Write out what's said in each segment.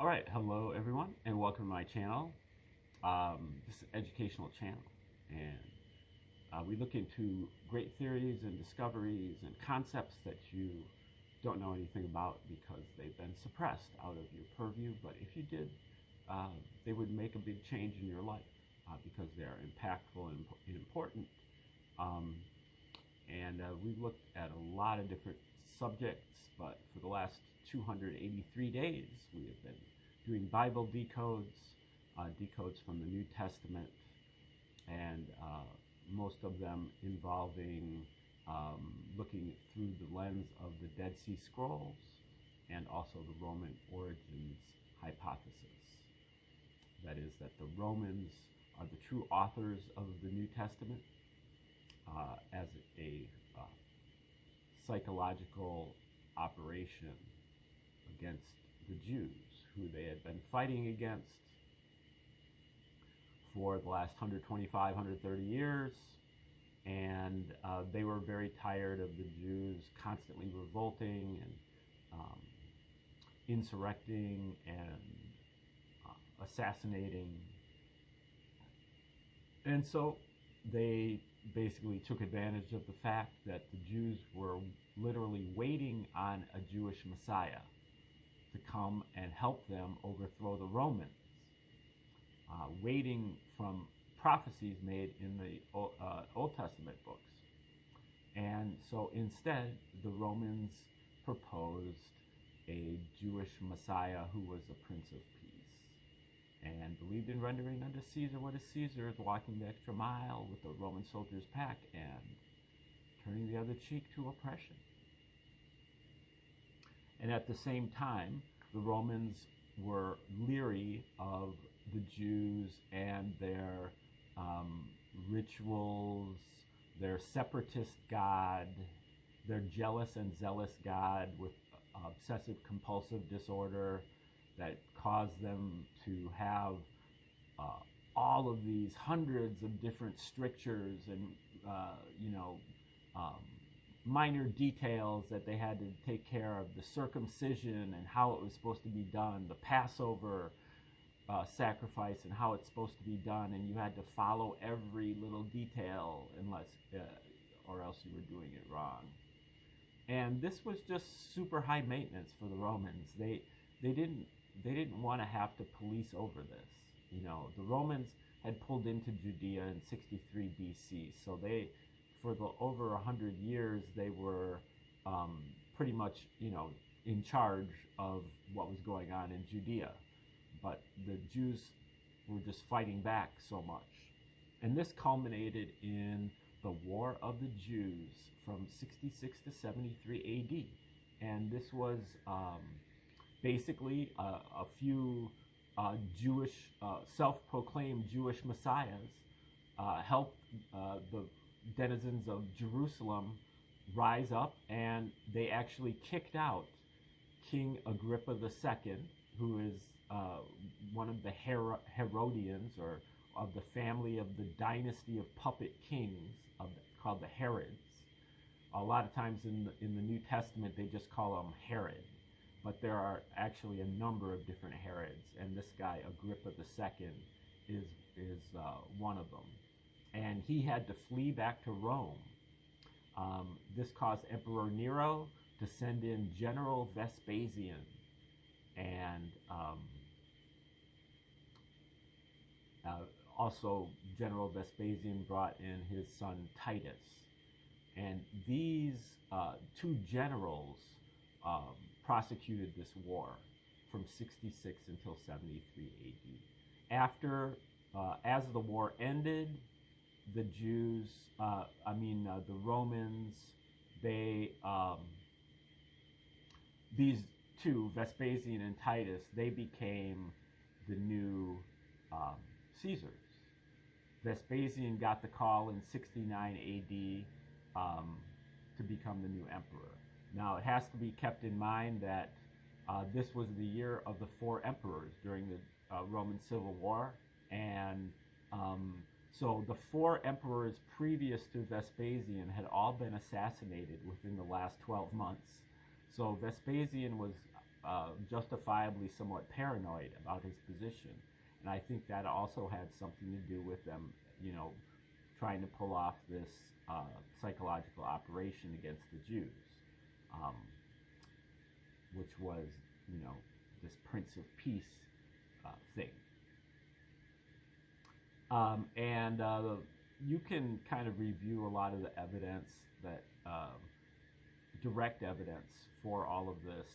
All right, hello everyone, and welcome to my channel. This is an educational channel, and we look into great theories and discoveries and concepts that you don't know anything about because they've been suppressed out of your purview. But if you did, they would make a big change in your life because they're impactful and important. Um, and we've looked at a lot of different subjects, but for the last 283 days, we have been doing Bible decodes, decodes from the New Testament, and most of them involving looking through the lens of the Dead Sea Scrolls and also the Roman origins hypothesis. That is, that the Romans are the true authors of the New Testament as a psychological operation against the Jews, who they had been fighting against for the last 125, 130 years. And they were very tired of the Jews constantly revolting and insurrecting and assassinating. And so they basically took advantage of the fact that the Jews were literally waiting on a Jewish Messiah to come and help them overthrow the Romans, waiting from prophecies made in the Old Testament books. And so instead, the Romans proposed a Jewish Messiah who was a Prince of Peace and believed in rendering unto Caesar what is Caesar's, walking the extra mile with the Roman soldiers' pack and turning the other cheek to oppression. And at the same time, the Romans were leery of the Jews and their rituals, their separatist God, their jealous and zealous God with obsessive compulsive disorder that caused them to have all of these hundreds of different strictures and minor details that they had to take care of, the circumcision and how it was supposed to be done, the Passover sacrifice and how it's supposed to be done, and you had to follow every little detail unless or else you were doing it wrong. And this was just super high maintenance for the Romans. They didn't want to have to police over this. You know, the Romans had pulled into Judea in 63 BC, so they, for the over 100 years, they were pretty much, in charge of what was going on in Judea. But the Jews were just fighting back so much. And this culminated in the War of the Jews from 66 to 73 AD. And this was basically a few Jewish, self-proclaimed Jewish messiahs helped the denizens of Jerusalem rise up, and they actually kicked out King Agrippa II, who is one of the Herodians, or of the family of the dynasty of puppet kings called the Herods. A lot of times in the New Testament they just call him Herod, but there are actually a number of different Herods, and this guy Agrippa II is one of them. And he had to flee back to Rome. This caused Emperor Nero to send in General Vespasian, and also General Vespasian brought in his son Titus. And these two generals prosecuted this war from 66 until 73 AD. After, as the war ended, the Jews, the Romans, these two, Vespasian and Titus, they became the new Caesars. Vespasian got the call in 69 AD to become the new emperor. Now, it has to be kept in mind that this was the year of the 4 emperors during the Roman Civil War, and so the 4 emperors previous to Vespasian had all been assassinated within the last 12 months. So Vespasian was justifiably somewhat paranoid about his position. And I think that also had something to do with them, you know, trying to pull off this psychological operation against the Jews, um, which was, you know, this Prince of Peace thing. And you can kind of review a lot of the evidence that direct evidence for all of this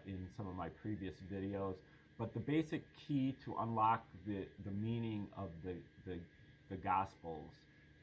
in some of my previous videos. But the basic key to unlock the meaning of the Gospels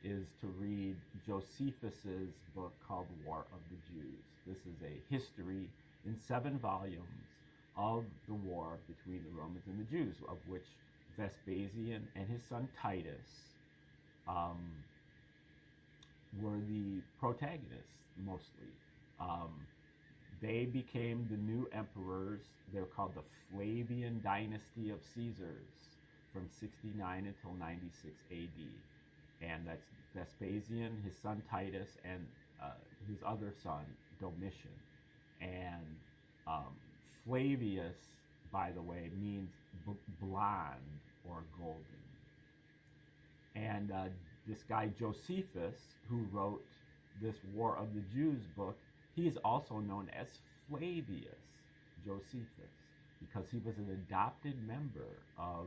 is to read Josephus's book called War of the Jews. This is a history in 7 volumes of the war between the Romans and the Jews, of which Vespasian and his son Titus were the protagonists mostly. They became the new emperors. They're called the Flavian dynasty of Caesars from 69 until 96 AD. And that's Vespasian, his son Titus, and his other son Domitian. And Flavius, by the way, means blonde or golden. And this guy Josephus, who wrote this War of the Jews book, he is also known as Flavius Josephus because he was an adopted member of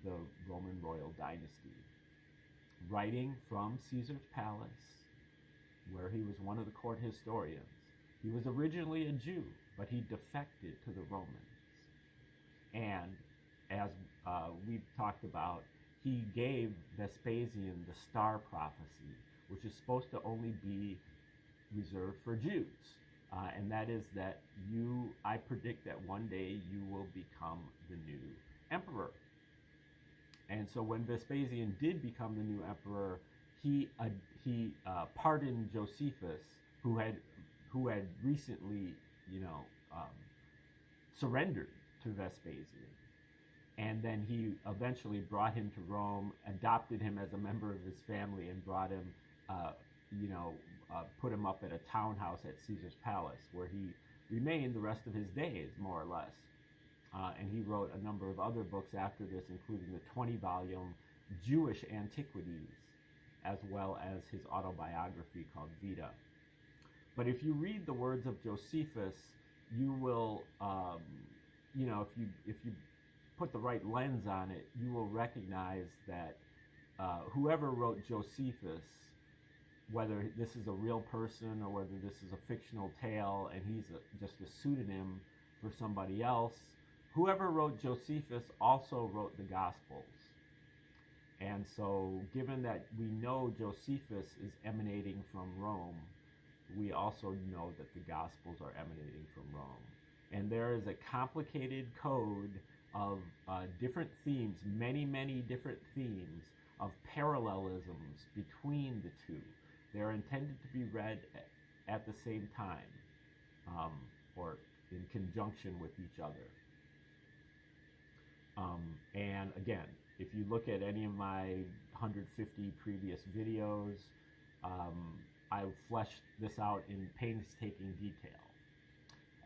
the Roman royal dynasty, writing from Caesar's palace, where he was one of the court historians. He was originally a Jew, but he defected to the Romans. And as we've talked about, he gave Vespasian the star prophecy, which is supposed to only be reserved for Jews. And that is that I predict that one day you will become the new emperor. And so when Vespasian did become the new emperor, he pardoned Josephus, who had recently, surrendered to Vespasian. And then he eventually brought him to Rome, adopted him as a member of his family, and brought him, put him up at a townhouse at Caesar's palace, where he remained the rest of his days, more or less. And he wrote a number of other books after this, including the 20-volume Jewish Antiquities, as well as his autobiography called Vita. But if you read the words of Josephus, you will, if you put the right lens on it, you will recognize that whoever wrote Josephus, whether this is a real person or whether this is a fictional tale and he's just a pseudonym for somebody else, whoever wrote Josephus also wrote the Gospels. And so, given that we know Josephus is emanating from Rome, we also know that the Gospels are emanating from Rome. And there is a complicated code of different themes, many, many different themes of parallelisms between the two. They're intended to be read at the same time, or in conjunction with each other. And again, if you look at any of my 150 previous videos, I've fleshed this out in painstaking detail,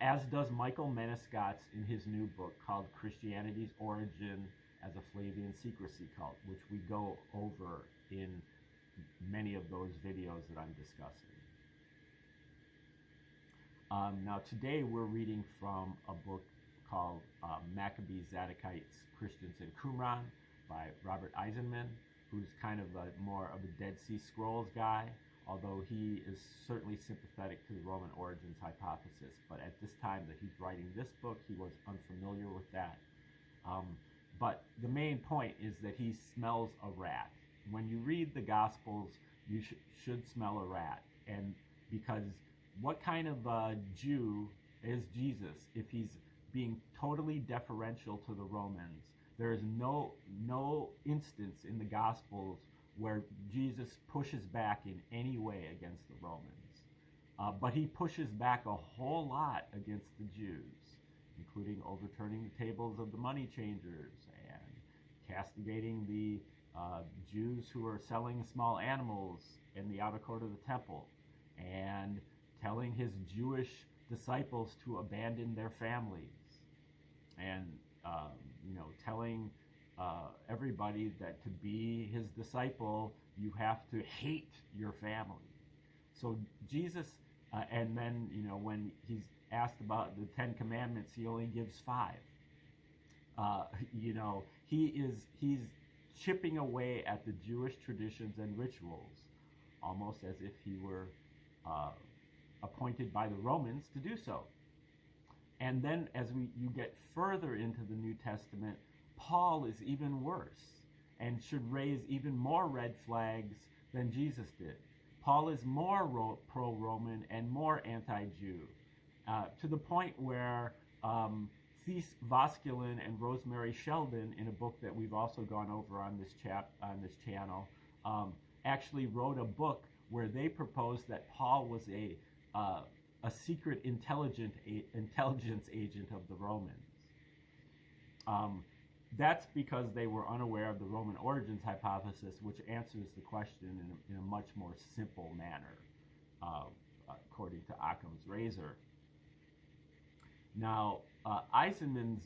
as does Michael Menescot's in his new book called Christianity's Origin as a Flavian Secrecy Cult, which we go over in many of those videos that I'm discussing. Now today we're reading from a book called Maccabees, Zadokites, Christians, and Qumran by Robert Eisenman, who's kind of more of a Dead Sea Scrolls guy, although he is certainly sympathetic to the Roman origins hypothesis. But at this time that he's writing this book, he was unfamiliar with that. But the main point is that he smells a rat. When you read the Gospels, you should smell a rat. And because what kind of Jew is Jesus if he's being totally deferential to the Romans? There is no instance in the Gospels where Jesus pushes back in any way against the Romans. But he pushes back a whole lot against the Jews, including overturning the tables of the money changers and castigating the Jews who are selling small animals in the outer court of the temple, and telling his Jewish disciples to abandon their families, and telling everybody that to be his disciple, you have to hate your family. So Jesus, and then when he's asked about the 10 Commandments, he only gives 5. He's chipping away at the Jewish traditions and rituals, almost as if he were appointed by the Romans to do so. And then as you get further into the New Testament, Paul is even worse and should raise even more red flags than Jesus did. Paul is more pro-Roman and more anti-Jew, to the point where Thies Voskuilen and Rosemary Sheldon, in a book that we've also gone over on this channel, actually wrote a book where they proposed that Paul was a secret intelligence agent of the Romans. That's because they were unaware of the Roman origins hypothesis, which answers the question in a much more simple manner, according to Occam's razor. Now, Eisenman's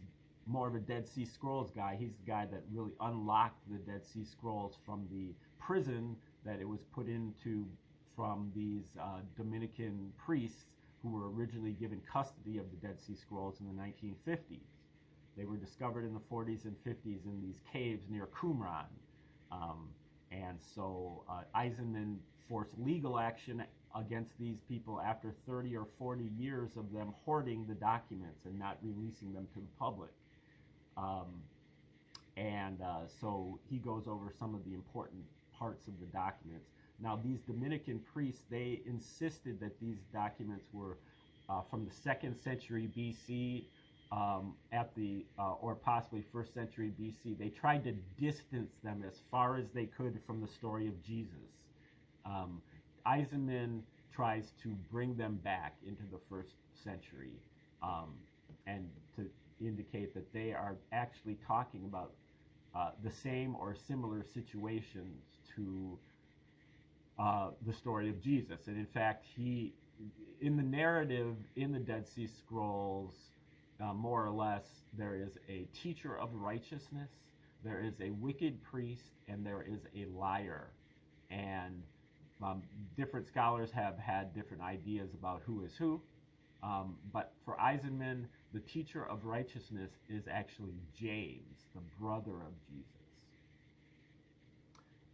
more of a Dead Sea Scrolls guy. He's the guy that really unlocked the Dead Sea Scrolls from the prison that it was put into from these Dominican priests who were originally given custody of the Dead Sea Scrolls in the 1950s. They were discovered in the 40s and 50s in these caves near Qumran. And so Eisenman forced legal action against these people after 30 or 40 years of them hoarding the documents and not releasing them to the public. So he goes over some of the important parts of the documents. Now, these Dominican priests, they insisted that these documents were from the 2nd century BC or possibly 1st century BC. They tried to distance them as far as they could from the story of Jesus. Eisenman tries to bring them back into the 1st century and to indicate that they are actually talking about the same or similar situations to the story of Jesus. And in fact, in the narrative in the Dead Sea Scrolls, more or less, there is a teacher of righteousness, there is a wicked priest, and there is a liar. And different scholars have had different ideas about who is who. But for Eisenman, the teacher of righteousness is actually James, the brother of Jesus.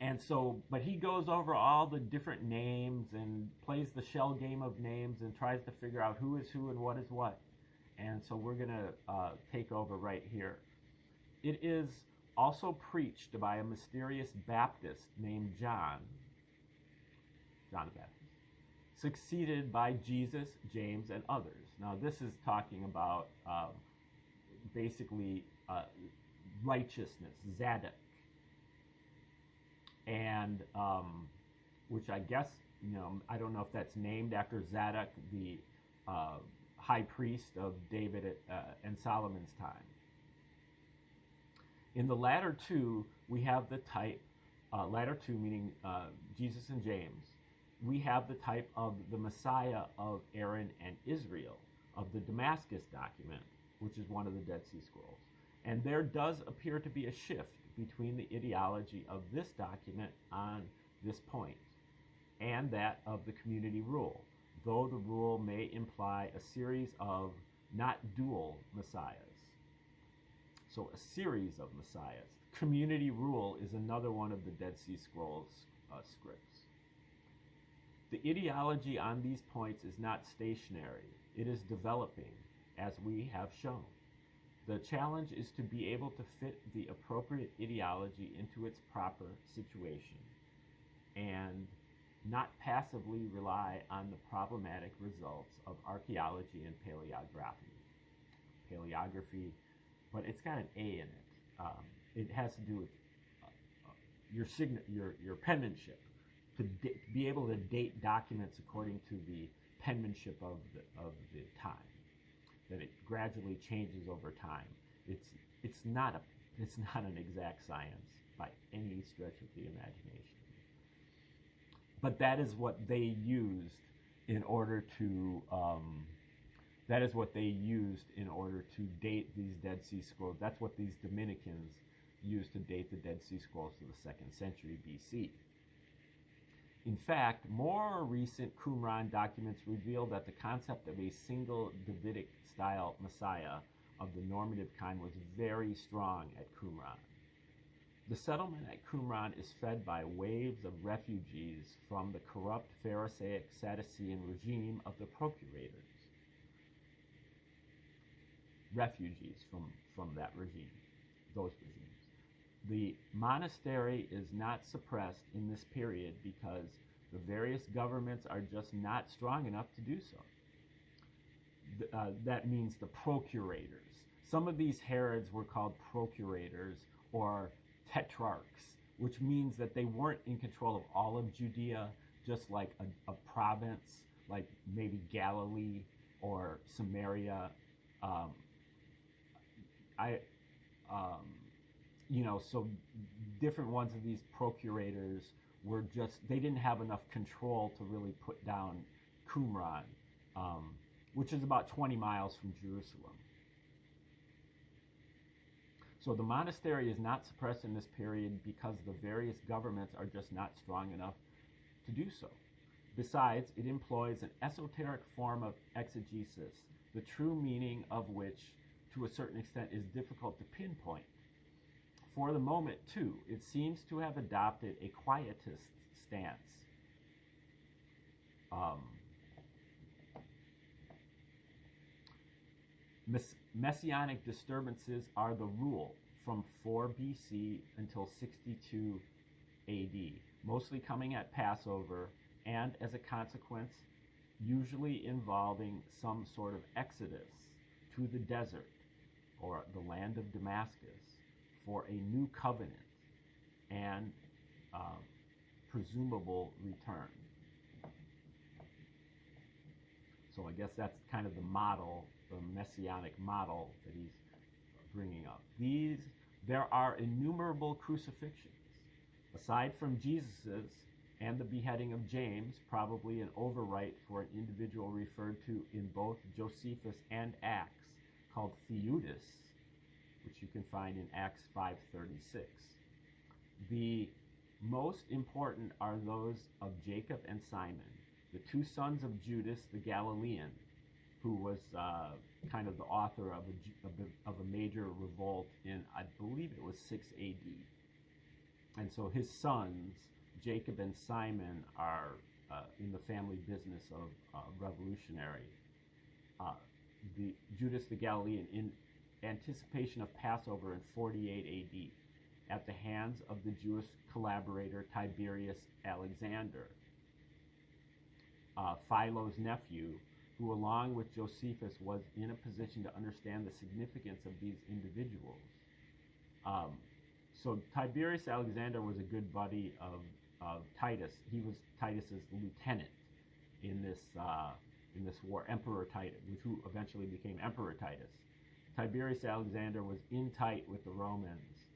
And so, but he goes over all the different names and plays the shell game of names and tries to figure out who is who and what is what. And so we're going to take over right here. It is also preached by a mysterious Baptist named John the Baptist, succeeded by Jesus, James, and others. Now, this is talking about basically righteousness, Zadok, and which I guess, I don't know if that's named after Zadok, the high priest of David and Solomon's time. In the latter two, we have the type, latter two meaning Jesus and James, we have the type of the Messiah of Aaron and Israel, of the Damascus document, which is one of the Dead Sea Scrolls. And there does appear to be a shift between the ideology of this document on this point and that of the community rule, though the rule may imply a series of not dual messiahs. So a series of messiahs. Community rule is another one of the Dead Sea Scrolls scripts. The ideology on these points is not stationary. It is developing, as we have shown. The challenge is to be able to fit the appropriate ideology into its proper situation and not passively rely on the problematic results of archaeology and paleography, but it's got an A in it. It has to do with your penmanship, to be able to date documents according to the penmanship of the time. That it gradually changes over time. It's not an exact science by any stretch of the imagination. But that is what they used in order to That is what they used in order to date these Dead Sea Scrolls. That's what these Dominicans used to date the Dead Sea Scrolls to the 2nd century BC. In fact, more recent Qumran documents reveal that the concept of a single Davidic-style Messiah of the normative kind was very strong at Qumran. The settlement at Qumran is fed by waves of refugees from the corrupt Pharisaic Sadducean regime of the procurators. Refugees from that regime, those regimes. The monastery is not suppressed in this period because the various governments are just not strong enough to do so. That means the procurators. Some of these Herods were called procurators or tetrarchs, which means that they weren't in control of all of Judea, just like a province, like maybe Galilee or Samaria. So different ones of these procurators were they didn't have enough control to really put down Qumran, which is about 20 miles from Jerusalem. So the monastery is not suppressed in this period because the various governments are just not strong enough to do so. Besides, it employs an esoteric form of exegesis, the true meaning of which, to a certain extent, is difficult to pinpoint. For the moment, too, it seems to have adopted a quietist stance. Messianic disturbances are the rule from 4 BC until 62 AD, mostly coming at Passover, and as a consequence, usually involving some sort of exodus to the desert or the land of Damascus for a new covenant and presumable return. So I guess that's kind of the model, the messianic model that he's bringing up. There are innumerable crucifixions. Aside from Jesus's and the beheading of James, probably an overwrite for an individual referred to in both Josephus and Acts, called Theudas, which you can find in Acts 5:36. The most important are those of Jacob and Simon, the two sons of Judas the Galilean, who was kind of the author of a major revolt in, I believe it was 6 AD. And so his sons, Jacob and Simon, are in the family business of revolutionary. Judas the Galilean, in anticipation of Passover in 48 AD, at the hands of the Jewish collaborator Tiberius Alexander. Philo's nephew, who along with Josephus was in a position to understand the significance of these individuals. So Tiberius Alexander was a good buddy of Titus. He was Titus's lieutenant in this war, Emperor Titus, who eventually became Emperor Titus. Tiberius Alexander was in tight with the Romans,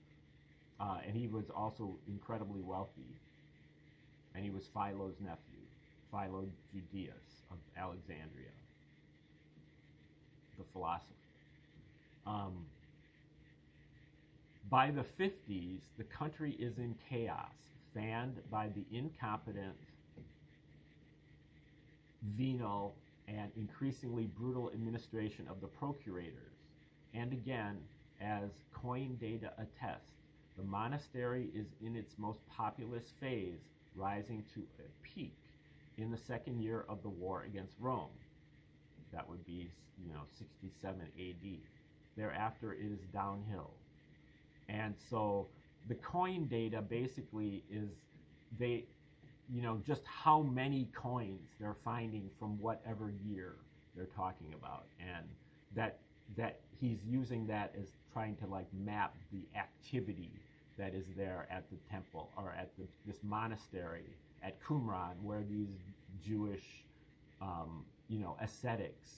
and he was also incredibly wealthy. And he was Philo's nephew, Philo Judaeus of Alexandria, the philosopher. By the 50s, the country is in chaos, fanned by the incompetent, venal, and increasingly brutal administration of the procurators. And again, as coin data attest, the monastery is in its most populous phase, rising to a peak in the second year of the war against Rome. That would be, 67 AD. Thereafter, it is downhill. And so the coin data basically is just how many coins they're finding from whatever year they're talking about. And that he's using that as trying to map the activity that is there at the temple or at this monastery at Qumran, where these Jewish, ascetics,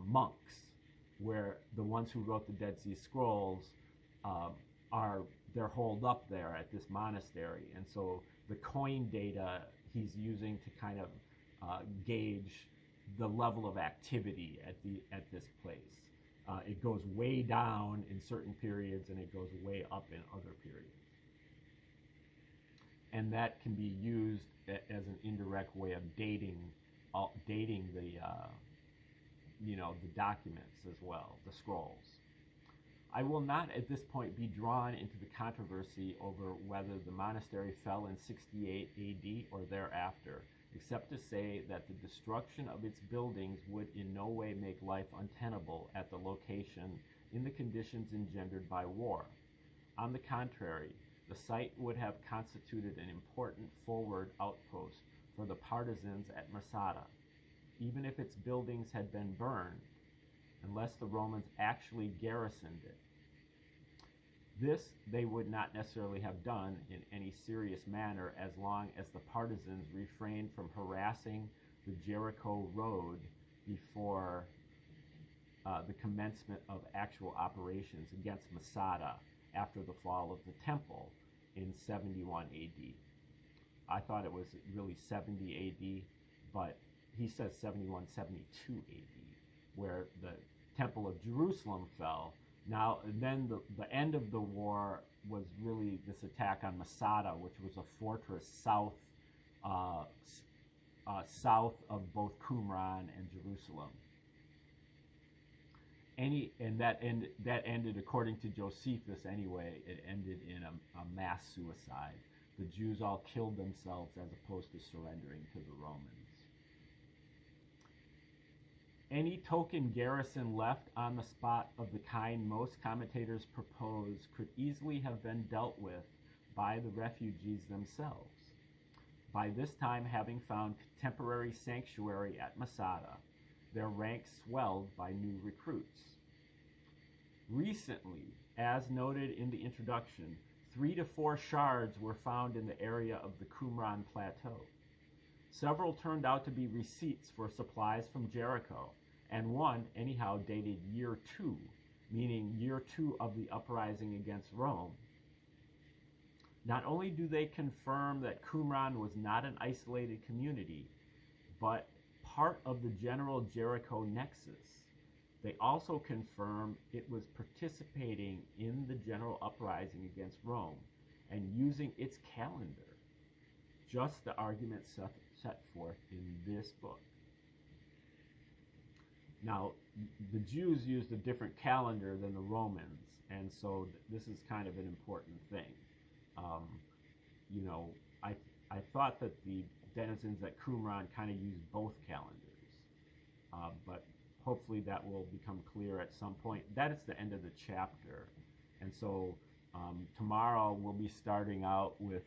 monks, where the ones who wrote the Dead Sea Scrolls they're holed up there at this monastery. And so the coin data he's using to kind of gauge the level of activity at this place. It goes way down in certain periods, and it goes way up in other periods. And that can be used as an indirect way of dating the the documents as well, the scrolls. I will not at this point be drawn into the controversy over whether the monastery fell in 68 AD or thereafter, except to say that the destruction of its buildings would in no way make life untenable at the location in the conditions engendered by war. On the contrary, the site would have constituted an important forward outpost for the partisans at Masada, even if its buildings had been burned, unless the Romans actually garrisoned it. This they would not necessarily have done in any serious manner as long as the partisans refrained from harassing the Jericho road before the commencement of actual operations against Masada after the fall of the temple in 71 AD. I thought it was really 70 AD, but he says 71, 72 AD, where the temple of Jerusalem fell. Now, then the end of the war was really this attack on Masada, which was a fortress south of both Qumran and Jerusalem. That ended, according to Josephus anyway, it ended in a mass suicide. The Jews all killed themselves as opposed to surrendering to the Romans. Any token garrison left on the spot of the kind most commentators propose could easily have been dealt with by the refugees themselves, by this time having found temporary sanctuary at Masada, their ranks swelled by new recruits. Recently, as noted in the introduction, 3 to 4 shards were found in the area of the Qumran plateau. Several turned out to be receipts for supplies from Jericho, and one, anyhow, dated year 2, meaning year 2 of the uprising against Rome. Not only do they confirm that Qumran was not an isolated community, but part of the general Jericho nexus, they also confirm it was participating in the general uprising against Rome and using its calendar, just the argument set forth in this book. Now, the Jews used a different calendar than the Romans, and so this is kind of an important thing. I thought that the denizens at Qumran kind of used both calendars, but hopefully that will become clear at some point. That is the end of the chapter, and so tomorrow we'll be starting out with